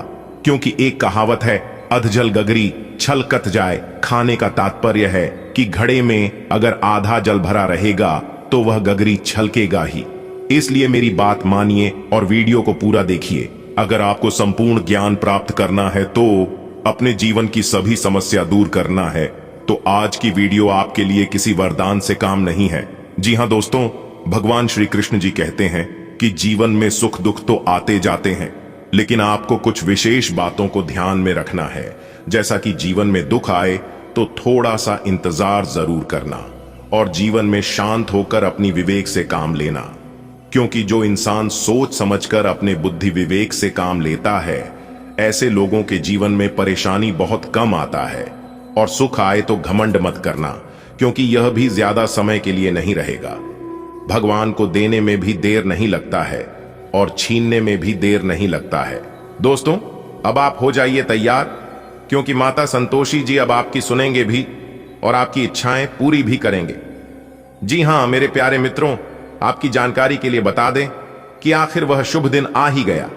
क्योंकि एक कहावत है, अधजल गगरी छलकत जाए। खाने का तात्पर्य है कि घड़े में अगर आधा जल भरा रहेगा तो वह गगरी छलकेगा ही। इसलिए मेरी बात मानिए और वीडियो को पूरा देखिए। अगर आपको संपूर्ण ज्ञान प्राप्त करना है, तो अपने जीवन की सभी समस्या दूर करना है, तो आज की वीडियो आपके लिए किसी वरदान से काम नहीं है। जी हां दोस्तों, भगवान श्री कृष्ण जी कहते हैं कि जीवन में सुख दुख तो आते जाते हैं, लेकिन आपको कुछ विशेष बातों को ध्यान में रखना है। जैसा कि जीवन में दुख आए तो थोड़ा सा इंतजार जरूर करना और जीवन में शांत होकर अपनी विवेक से काम लेना, क्योंकि जो इंसान सोच समझकर अपने बुद्धि विवेक से काम लेता है, ऐसे लोगों के जीवन में परेशानी बहुत कम आता है। और सुख आए तो घमंड मत करना, क्योंकि यह भी ज्यादा समय के लिए नहीं रहेगा। भगवान को देने में भी देर नहीं लगता है और छीनने में भी देर नहीं लगता है। दोस्तों, अब आप हो जाइए तैयार, क्योंकि माता संतोषी जी अब आपकी सुनेंगे भी और आपकी इच्छाएं पूरी भी करेंगे। जी हां मेरे प्यारे मित्रों, आपकी जानकारी के लिए बता दें कि आखिर वह शुभ दिन आ ही गया,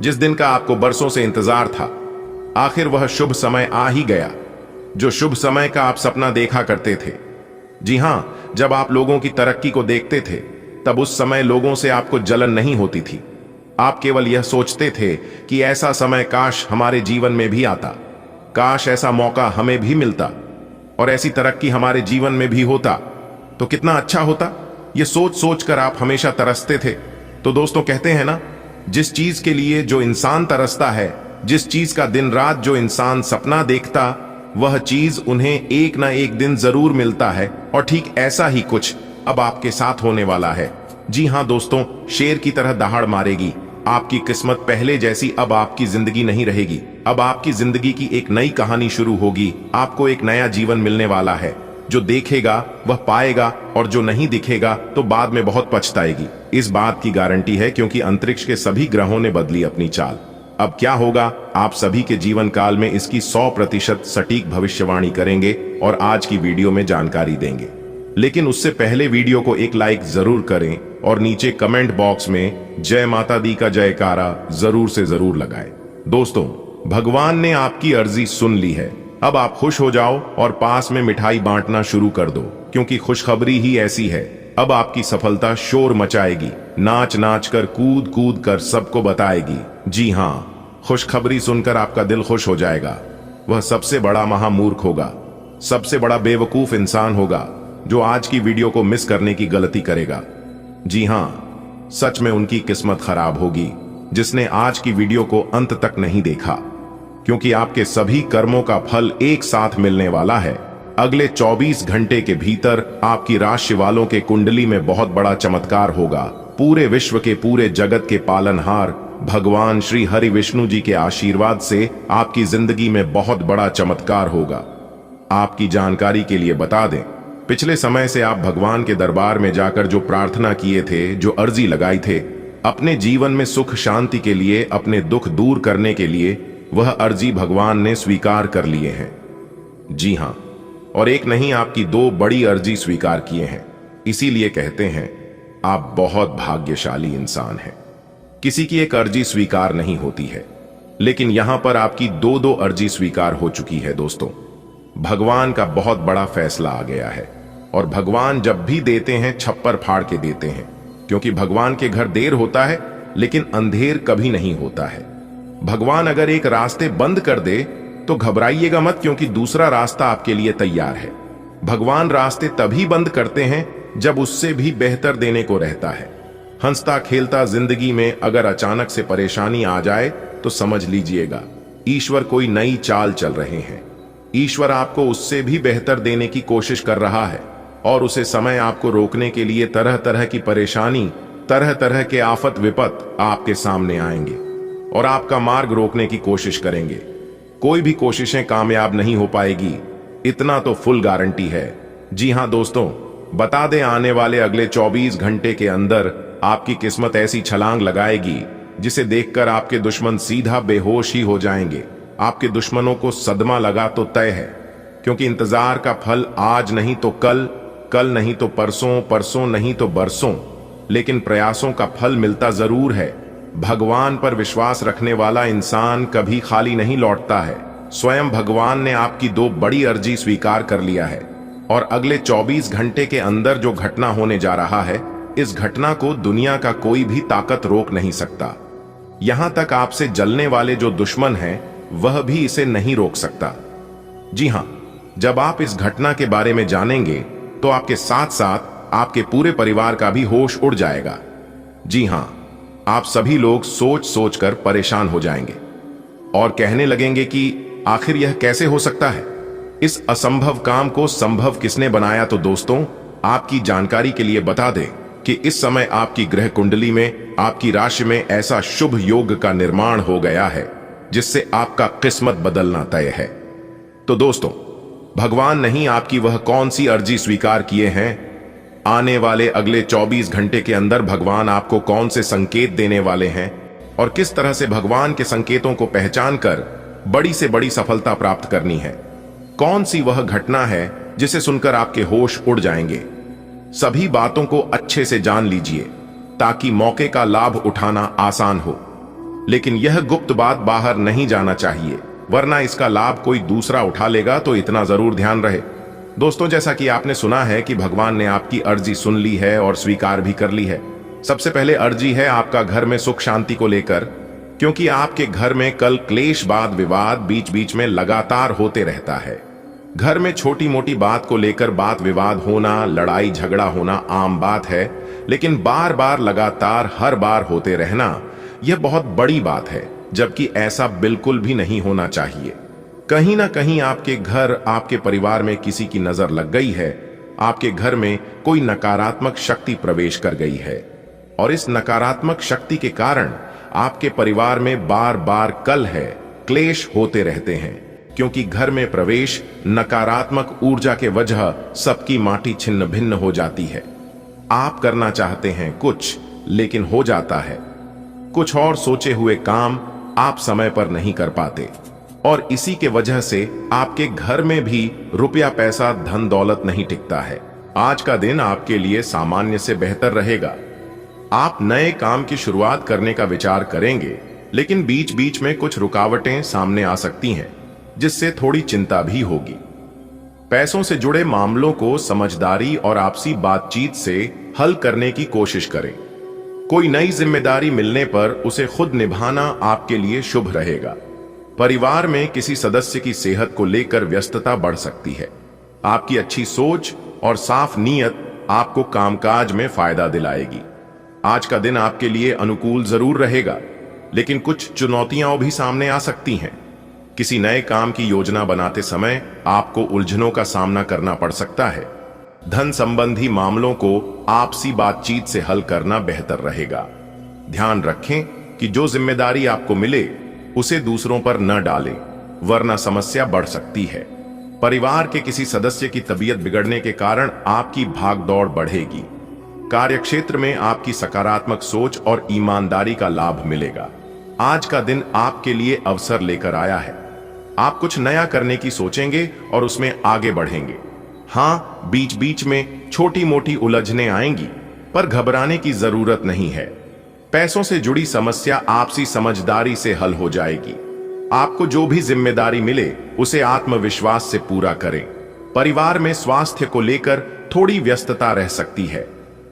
जिस दिन का आपको बरसों से इंतजार था। आखिर वह शुभ समय आ ही गया, जो शुभ समय का आप सपना देखा करते थे। जी हां, जब आप लोगों की तरक्की को देखते थे, तब उस समय लोगों से आपको जलन नहीं होती थी। आप केवल यह सोचते थे कि ऐसा समय काश हमारे जीवन में भी आता, काश ऐसा मौका हमें भी मिलता और ऐसी तरक्की हमारे जीवन में भी होता तो कितना अच्छा होता। ये सोच सोच कर आप हमेशा तरसते थे। तो दोस्तों, कहते हैं ना, जिस चीज के लिए जो इंसान तरसता है, जिस चीज का दिन रात जो इंसान सपना देखता, वह चीज उन्हें एक ना एक दिन जरूर मिलता है। और ठीक ऐसा ही कुछ अब आपके साथ होने वाला है। जी हां दोस्तों, शेर की तरह दहाड़ मारेगी। आपकी किस्मत पहले जैसी अब आपकी जिंदगी नहीं रहेगी। अब आपकी जिंदगी की एक नई कहानी शुरू होगी। आपको एक नया जीवन मिलने वाला है। जो देखेगा वह पाएगा और जो नहीं दिखेगा तो बाद में बहुत पछताएगी। इस बात की गारंटी है, क्योंकि अंतरिक्ष के सभी ग्रहों ने बदली अपनी चाल। अब क्या होगा, आप सभी के जीवन काल में इसकी 100% सटीक भविष्यवाणी करेंगे और आज की वीडियो में जानकारी देंगे। लेकिन उससे पहले वीडियो को एक लाइक जरूर करें और नीचे कमेंट बॉक्स में जय माता दी का जयकारा जरूर से जरूर लगाएं। दोस्तों, भगवान ने आपकी अर्जी सुन ली है। अब आप खुश हो जाओ और पास में मिठाई बांटना शुरू कर दो, क्योंकि खुशखबरी ही ऐसी है। अब आपकी सफलता शोर मचाएगी, नाच नाच कर, कूद कूद कर सबको बताएगी। जी हाँ, खुशखबरी सुनकर आपका दिल खुश हो जाएगा। वह सबसे बड़ा महामूर्ख होगा, सबसे बड़ा बेवकूफ इंसान होगा जो आज की वीडियो को मिस करने की गलती करेगा। जी हाँ, सच में उनकी किस्मत खराब होगी जिसने आज की वीडियो को अंत तक नहीं देखा, क्योंकि आपके सभी कर्मों का फल एक साथ मिलने वाला है। अगले 24 घंटे के भीतर आपकी राशि वालों के कुंडली में बहुत बड़ा चमत्कार होगा। पूरे विश्व के, पूरे जगत के पालनहार भगवान श्री हरि विष्णु जी के आशीर्वाद से आपकी जिंदगी में बहुत बड़ा चमत्कार होगा। आपकी जानकारी के लिए बता दें, पिछले समय से आप भगवान के दरबार में जाकर जो प्रार्थना किए थे, जो अर्जी लगाई थे, अपने जीवन में सुख शांति के लिए, अपने दुख दूर करने के लिए, वह अर्जी भगवान ने स्वीकार कर लिए हैं। जी हां, और एक नहीं, आपकी 2 बड़ी अर्जी स्वीकार किए हैं। इसीलिए कहते हैं आप बहुत भाग्यशाली इंसान हैं। किसी की एक अर्जी स्वीकार नहीं होती है, लेकिन यहां पर आपकी 2 अर्जी स्वीकार हो चुकी है। दोस्तों, भगवान का बहुत बड़ा फैसला आ गया है, और भगवान जब भी देते हैं छप्पर फाड़ के देते हैं, क्योंकि भगवान के घर देर होता है लेकिन अंधेर कभी नहीं होता है। भगवान अगर एक रास्ते बंद कर दे तो घबराइएगा मत, क्योंकि दूसरा रास्ता आपके लिए तैयार है। भगवान रास्ते तभी बंद करते हैं जब उससे भी बेहतर देने को रहता है। हंसता खेलता जिंदगी में अगर अचानक से परेशानी आ जाए तो समझ लीजिएगा ईश्वर कोई नई चाल चल रहे हैं। ईश्वर आपको उससे भी बेहतर देने की कोशिश कर रहा है, और उसे समय आपको रोकने के लिए तरह तरह की परेशानी, तरह तरह के आफत विपत आपके सामने आएंगे और आपका मार्ग रोकने की कोशिश करेंगे। कोई भी कोशिशें कामयाब नहीं हो पाएगी, इतना तो फुल गारंटी है। जी हां दोस्तों, बता दें, आने वाले अगले 24 घंटे के अंदर आपकी किस्मत ऐसी छलांग लगाएगी जिसे देखकर आपके दुश्मन सीधा बेहोश ही हो जाएंगे। आपके दुश्मनों को सदमा लगा तो तय है, क्योंकि इंतजार का फल आज नहीं तो कल, कल नहीं तो परसों, परसों नहीं तो बरसों, लेकिन प्रयासों का फल मिलता जरूर है। भगवान पर विश्वास रखने वाला इंसान कभी खाली नहीं लौटता है। स्वयं भगवान ने आपकी 2 बड़ी अर्जी स्वीकार कर लिया है, और अगले 24 घंटे के अंदर जो घटना होने जा रहा है, इस घटना को दुनिया का कोई भी ताकत रोक नहीं सकता। यहां तक आपसे जलने वाले जो दुश्मन हैं, वह भी इसे नहीं रोक सकता। जी हां, जब आप इस घटना के बारे में जानेंगे तो आपके साथ साथ आपके पूरे परिवार का भी होश उड़ जाएगा। जी हां, आप सभी लोग सोच सोच कर परेशान हो जाएंगे और कहने लगेंगे कि आखिर यह कैसे हो सकता है, इस असंभव काम को संभव किसने बनाया। तो दोस्तों, आपकी जानकारी के लिए बता दें कि इस समय आपकी ग्रह कुंडली में, आपकी राशि में ऐसा शुभ योग का निर्माण हो गया है जिससे आपका किस्मत बदलना तय है। तो दोस्तों, भगवान नहीं आपकी वह कौन सी अर्जी स्वीकार किए हैं, आने वाले अगले 24 घंटे के अंदर भगवान आपको कौन से संकेत देने वाले हैं, और किस तरह से भगवान के संकेतों को पहचान कर बड़ी से बड़ी सफलता प्राप्त करनी है। कौन सी वह घटना है जिसे सुनकर आपके होश उड़ जाएंगे। सभी बातों को अच्छे से जान लीजिए ताकि मौके का लाभ उठाना आसान हो, लेकिन यह गुप्त बात बाहर नहीं जाना चाहिए, वरना इसका लाभ कोई दूसरा उठा लेगा। तो इतना जरूर ध्यान रहे। दोस्तों, जैसा कि आपने सुना है कि भगवान ने आपकी अर्जी सुन ली है और स्वीकार भी कर ली है। सबसे पहले अर्जी है आपका घर में सुख शांति को लेकर, क्योंकि आपके घर में कल क्लेश, वाद विवाद बीच बीच में लगातार होते रहता है। घर में छोटी मोटी बात को लेकर बात विवाद होना, लड़ाई झगड़ा होना आम बात है, लेकिन बार बार लगातार हर बार होते रहना यह बहुत बड़ी बात है, जबकि ऐसा बिल्कुल भी नहीं होना चाहिए। कहीं ना कहीं आपके घर, आपके परिवार में किसी की नजर लग गई है, आपके घर में कोई नकारात्मक शक्ति प्रवेश कर गई है। और इस नकारात्मक शक्ति के कारण आपके परिवार में बार बार कलह, क्लेश होते रहते हैं, क्योंकि घर में प्रवेश नकारात्मक ऊर्जा के वजह सबकी माटी छिन्न भिन्न हो जाती है। आप करना चाहते हैं कुछ, लेकिन हो जाता है कुछ और। सोचे हुए काम आप समय पर नहीं कर पाते और इसी के वजह से आपके घर में भी रुपया पैसा धन दौलत नहीं टिकता है। आज का दिन आपके लिए सामान्य से बेहतर रहेगा। आप नए काम की शुरुआत करने का विचार करेंगे, लेकिन बीच बीच में कुछ रुकावटें सामने आ सकती हैं, जिससे थोड़ी चिंता भी होगी। पैसों से जुड़े मामलों को समझदारी और आपसी बातचीत से हल करने की कोशिश करें। कोई नई जिम्मेदारी मिलने पर उसे खुद निभाना आपके लिए शुभ रहेगा। परिवार में किसी सदस्य की सेहत को लेकर व्यस्तता बढ़ सकती है। आपकी अच्छी सोच और साफ नीयत आपको कामकाज में फायदा दिलाएगी। आज का दिन आपके लिए अनुकूल जरूर रहेगा, लेकिन कुछ चुनौतियां भी सामने आ सकती हैं। किसी नए काम की योजना बनाते समय आपको उलझनों का सामना करना पड़ सकता है। धन संबंधी मामलों को आपसी बातचीत से हल करना बेहतर रहेगा। ध्यान रखें कि जो जिम्मेदारी आपको मिले उसे दूसरों पर न डालें, वरना समस्या बढ़ सकती है। परिवार के किसी सदस्य की तबीयत बिगड़ने के कारण आपकी भागदौड़ बढ़ेगी। कार्यक्षेत्र में आपकी सकारात्मक सोच और ईमानदारी का लाभ मिलेगा। आज का दिन आपके लिए अवसर लेकर आया है। आप कुछ नया करने की सोचेंगे और उसमें आगे बढ़ेंगे। हाँ, बीच बीच में छोटी मोटी उलझनें आएंगी, पर घबराने की जरूरत नहीं है। पैसों से जुड़ी समस्या आपसी समझदारी से हल हो जाएगी। आपको जो भी जिम्मेदारी मिले उसे आत्मविश्वास से पूरा करें। परिवार में स्वास्थ्य को लेकर थोड़ी व्यस्तता रह सकती है,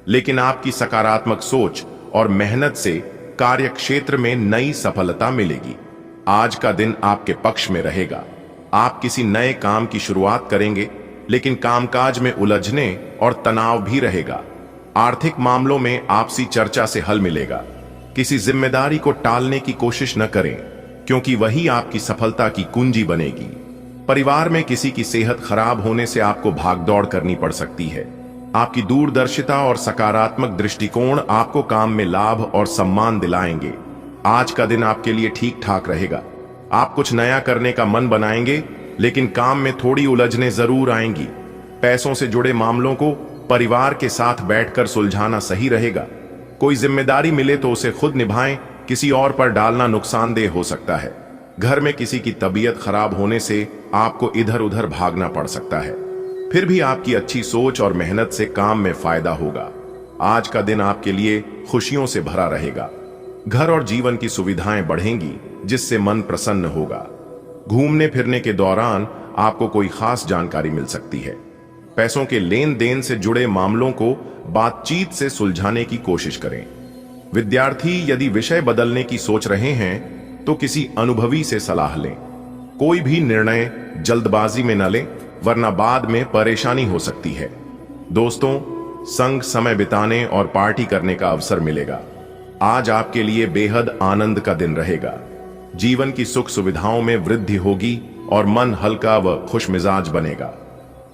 लेकिन आपकी सकारात्मक सोच और मेहनत से कार्यक्षेत्र में नई सफलता मिलेगी। आज का दिन आपके पक्ष में रहेगा। आप किसी नए काम की शुरुआत करेंगे, लेकिन कामकाज में उलझने और तनाव भी रहेगा। आर्थिक मामलों में आपसी चर्चा से हल मिलेगा। किसी जिम्मेदारी को टालने की कोशिश न करें, क्योंकि वही आपकी सफलता की कुंजी बनेगी। परिवार में किसी की सेहत खराब होने से आपको भागदौड़ करनी पड़ सकती है। आपकी दूरदर्शिता और सकारात्मक दृष्टिकोण आपको काम में लाभ और सम्मान दिलाएंगे। आज का दिन आपके लिए ठीक ठाक रहेगा। आप कुछ नया करने का मन बनाएंगे, लेकिन काम में थोड़ी उलझने जरूर आएंगी। पैसों से जुड़े मामलों को परिवार के साथ बैठकर सुलझाना सही रहेगा। कोई जिम्मेदारी मिले तो उसे खुद निभाएं, किसी और पर डालना नुकसानदेह हो सकता है। घर में किसी की तबीयत खराब होने से आपको इधर उधर भागना पड़ सकता है। फिर भी आपकी अच्छी सोच और मेहनत से काम में फायदा होगा। आज का दिन आपके लिए खुशियों से भरा रहेगा। घर और जीवन की सुविधाएं बढ़ेंगी, जिससे मन प्रसन्न होगा। घूमने फिरने के दौरान आपको कोई खास जानकारी मिल सकती है। पैसों के लेन देन से जुड़े मामलों को बातचीत से सुलझाने की कोशिश करें। विद्यार्थी यदि विषय बदलने की सोच रहे हैं तो किसी अनुभवी से सलाह लें। कोई भी निर्णय जल्दबाजी में न लें, वरना बाद में परेशानी हो सकती है। दोस्तों, संग समय बिताने और पार्टी करने का अवसर मिलेगा। आज आपके लिए बेहद आनंद का दिन रहेगा। जीवन की सुख सुविधाओं में वृद्धि होगी और मन हल्का व खुशमिजाज बनेगा।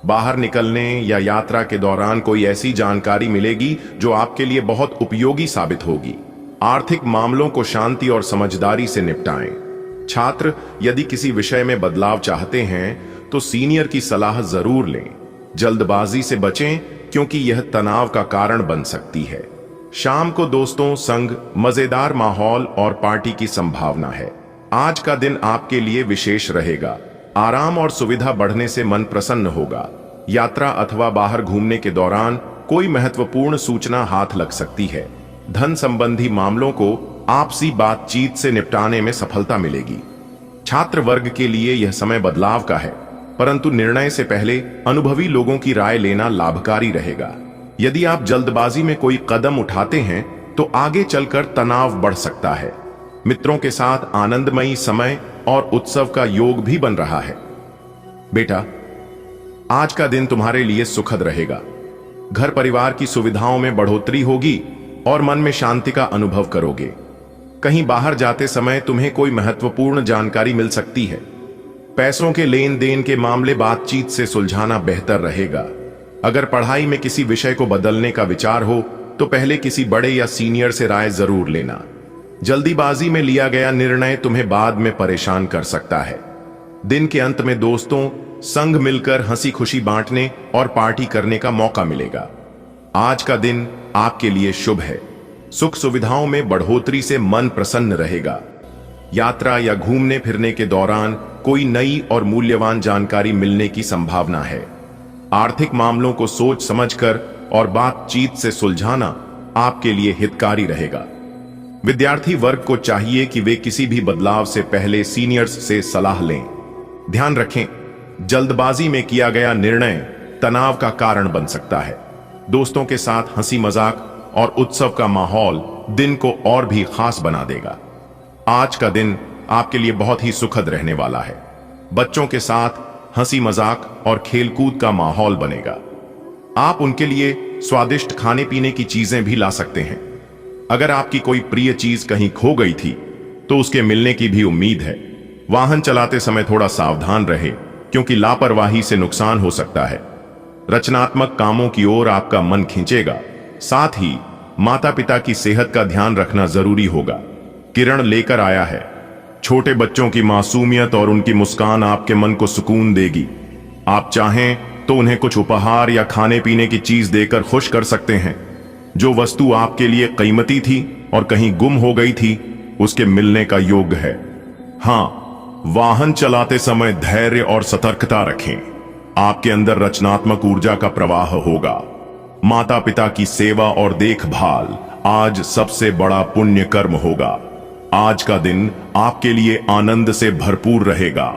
बाहर निकलने या यात्रा के दौरान कोई ऐसी जानकारी मिलेगी जो आपके लिए बहुत उपयोगी साबित होगी। आर्थिक मामलों को शांति और समझदारी से निपटाएं। छात्र यदि किसी विषय में बदलाव चाहते हैं तो सीनियर की सलाह जरूर लें। जल्दबाजी से बचें, क्योंकि यह तनाव का कारण बन सकती है। शाम को दोस्तों संग मजेदार माहौल और पार्टी की संभावना है। आज का दिन आपके लिए विशेष रहेगा। आराम और सुविधा बढ़ने से मन प्रसन्न होगा। यात्रा अथवा बाहर घूमने के दौरान कोई महत्वपूर्ण सूचना हाथ लग सकती है। धन संबंधी मामलों को आपसी बातचीत से निपटाने में सफलता मिलेगी। छात्र वर्ग के लिए यह समय बदलाव का है, परंतु निर्णय से पहले अनुभवी लोगों की राय लेना लाभकारी रहेगा। यदि आप जल्दबाजी में कोई कदम उठाते हैं तो आगे चलकर तनाव बढ़ सकता है। मित्रों के साथ आनंदमयी समय और उत्सव का योग भी बन रहा है। बेटा, आज का दिन तुम्हारे लिए सुखद रहेगा। घर परिवार की सुविधाओं में बढ़ोतरी होगी और मन में शांति का अनुभव करोगे। कहीं बाहर जाते समय तुम्हें कोई महत्वपूर्ण जानकारी मिल सकती है। पैसों के लेन देन के मामले बातचीत से सुलझाना बेहतर रहेगा। अगर पढ़ाई में किसी विषय को बदलने का विचार हो तो पहले किसी बड़े या सीनियर से राय जरूर लेना। जल्दीबाजी में लिया गया निर्णय तुम्हें बाद में परेशान कर सकता है। दिन के अंत में दोस्तों संग मिलकर हंसी खुशी बांटने और पार्टी करने का मौका मिलेगा। आज का दिन आपके लिए शुभ है। सुख सुविधाओं में बढ़ोतरी से मन प्रसन्न रहेगा। यात्रा या घूमने फिरने के दौरान कोई नई और मूल्यवान जानकारी मिलने की संभावना है। आर्थिक मामलों को सोच समझकर और बातचीत से सुलझाना आपके लिए हितकारी रहेगा। विद्यार्थी वर्ग को चाहिए कि वे किसी भी बदलाव से पहले सीनियर्स से सलाह लें। ध्यान रखें, जल्दबाजी में किया गया निर्णय तनाव का कारण बन सकता है। दोस्तों के साथ हंसी मजाक और उत्सव का माहौल दिन को और भी खास बना देगा। आज का दिन आपके लिए बहुत ही सुखद रहने वाला है। बच्चों के साथ हंसी मजाक और खेलकूद का माहौल बनेगा। आप उनके लिए स्वादिष्ट खाने पीने की चीजें भी ला सकते हैं। अगर आपकी कोई प्रिय चीज कहीं खो गई थी तो उसके मिलने की भी उम्मीद है। वाहन चलाते समय थोड़ा सावधान रहे क्योंकि लापरवाही से नुकसान हो सकता है। रचनात्मक कामों की ओर आपका मन खींचेगा। साथ ही माता पिता की सेहत का ध्यान रखना जरूरी होगा। किरण लेकर आया है। छोटे बच्चों की मासूमियत और उनकी मुस्कान आपके मन को सुकून देगी। आप चाहें तो उन्हें कुछ उपहार या खाने पीने की चीज देकर खुश कर सकते हैं। जो वस्तु आपके लिए कीमती थी और कहीं गुम हो गई थी उसके मिलने का योग्य है। हाँ, वाहन चलाते समय धैर्य और सतर्कता रखें। आपके अंदर रचनात्मक ऊर्जा का प्रवाह होगा। माता पिता की सेवा और देखभाल आज सबसे बड़ा पुण्य कर्म होगा। आज का दिन आपके लिए आनंद से भरपूर रहेगा।